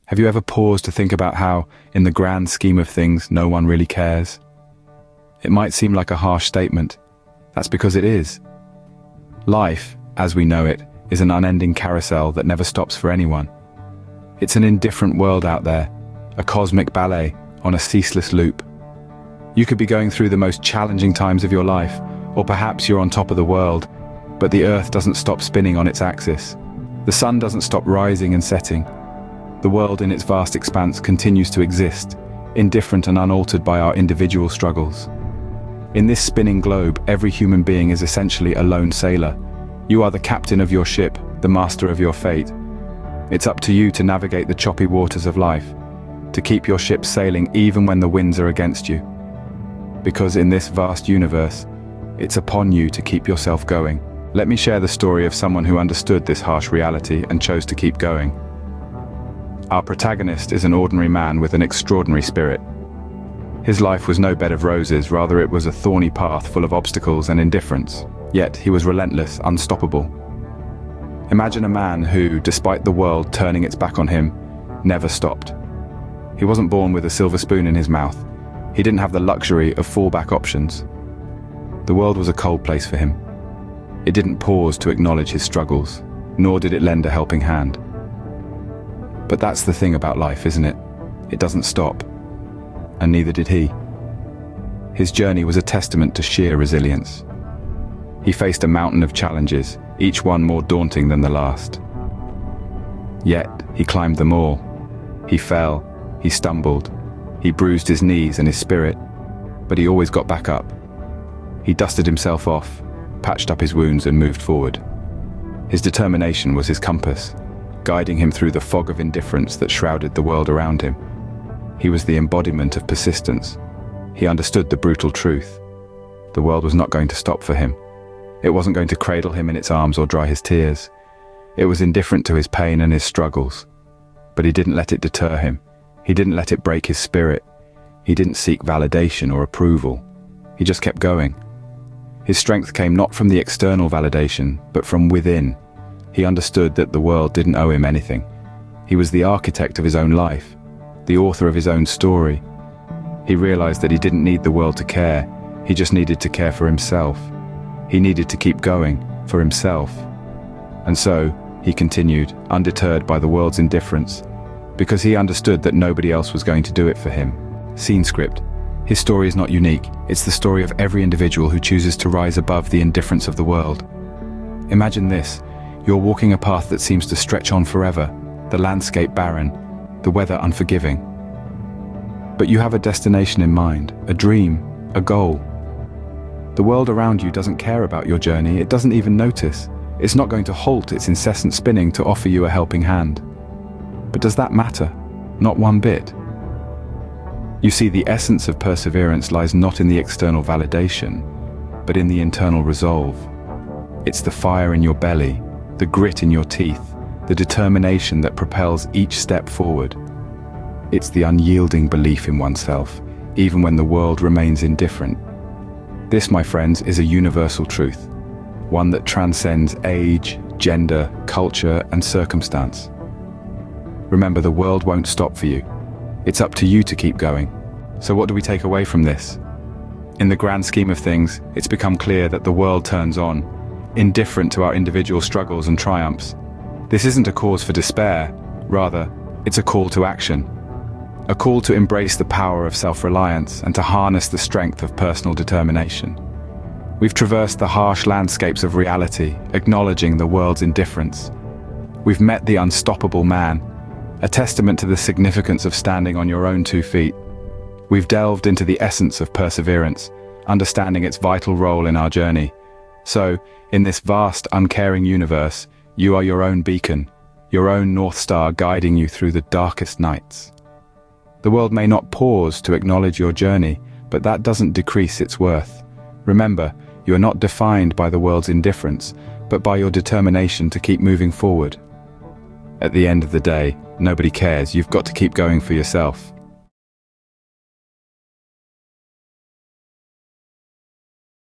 Have you ever paused to think about how, in the grand scheme of things, no one really cares? It might seem like a harsh statement. That's because it is. Life, as we know it, is an unending carousel that never stops for anyone. It's an indifferent world out there, a cosmic ballet on a ceaseless loop. You could be going through the most challenging times of your life, or perhaps you're on top of the world, but the earth doesn't stop spinning on its axis. The sun doesn't stop rising and setting. The world in its vast expanse continues to exist, indifferent and unaltered by our individual struggles. In this spinning globe, every human being is essentially a lone sailor. You are the captain of your ship, the master of your fate. It's up to you to navigate the choppy waters of life, to keep your ship sailing even when the winds are against you. Because in this vast universe, it's upon you to keep yourself going. Let me share the story of someone who understood this harsh reality and chose to keep going. Our protagonist is an ordinary man with an extraordinary spirit. His life was no bed of roses, rather it was a thorny path full of obstacles and indifference. Yet he was relentless, unstoppable. Imagine a man who, despite the world turning its back on him, never stopped. He wasn't born with a silver spoon in his mouth. He didn't have the luxury of fallback options. The world was a cold place for him. It didn't pause to acknowledge his struggles, nor did it lend a helping hand. But that's the thing about life, isn't it? It doesn't stop. And neither did he. His journey was a testament to sheer resilience. He faced a mountain of challenges, each one more daunting than the last. Yet, he climbed them all. He fell, he stumbled, he bruised his knees and his spirit, but he always got back up. He dusted himself off, patched up his wounds and moved forward. His determination was his compass, guiding him through the fog of indifference that shrouded the world around him. He was the embodiment of persistence. He understood the brutal truth. The world was not going to stop for him. It wasn't going to cradle him in its arms or dry his tears. It was indifferent to his pain and his struggles. But he didn't let it deter him. He didn't let it break his spirit. He didn't seek validation or approval. He just kept going. His strength came not from the external validation, but from within. He understood that the world didn't owe him anything. He was the architect of his own life, the author of his own story. He realized that he didn't need the world to care. He just needed to care for himself. He needed to keep going for himself. And so, he continued, undeterred by the world's indifference, because he understood that nobody else was going to do it for him. Scene script. His story is not unique. It's the story of every individual who chooses to rise above the indifference of the world. Imagine this. You're walking a path that seems to stretch on forever, the landscape barren, the weather unforgiving. But you have a destination in mind, a dream, a goal. The world around you doesn't care about your journey, it doesn't even notice. It's not going to halt its incessant spinning to offer you a helping hand. But does that matter? Not one bit. You see, the essence of perseverance lies not in the external validation, but in the internal resolve. It's the fire in your belly, the grit in your teeth, the determination that propels each step forward. It's the unyielding belief in oneself, even when the world remains indifferent. This, my friends, is a universal truth, one that transcends age, gender, culture, and circumstance. Remember, the world won't stop for you. It's up to you to keep going. So what do we take away from this? In the grand scheme of things, it's become clear that the world turns on, indifferent to our individual struggles and triumphs. This isn't a cause for despair, rather, it's a call to action. A call to embrace the power of self-reliance and to harness the strength of personal determination. We've traversed the harsh landscapes of reality, acknowledging the world's indifference. We've met the unstoppable man, a testament to the significance of standing on your own 2 feet. We've delved into the essence of perseverance, understanding its vital role in our journey. So, in this vast, uncaring universe, you are your own beacon, your own North Star guiding you through the darkest nights. The world may not pause to acknowledge your journey, but that doesn't decrease its worth. Remember, you are not defined by the world's indifference, but by your determination to keep moving forward. At the end of the day, nobody cares. You've got to keep going for yourself.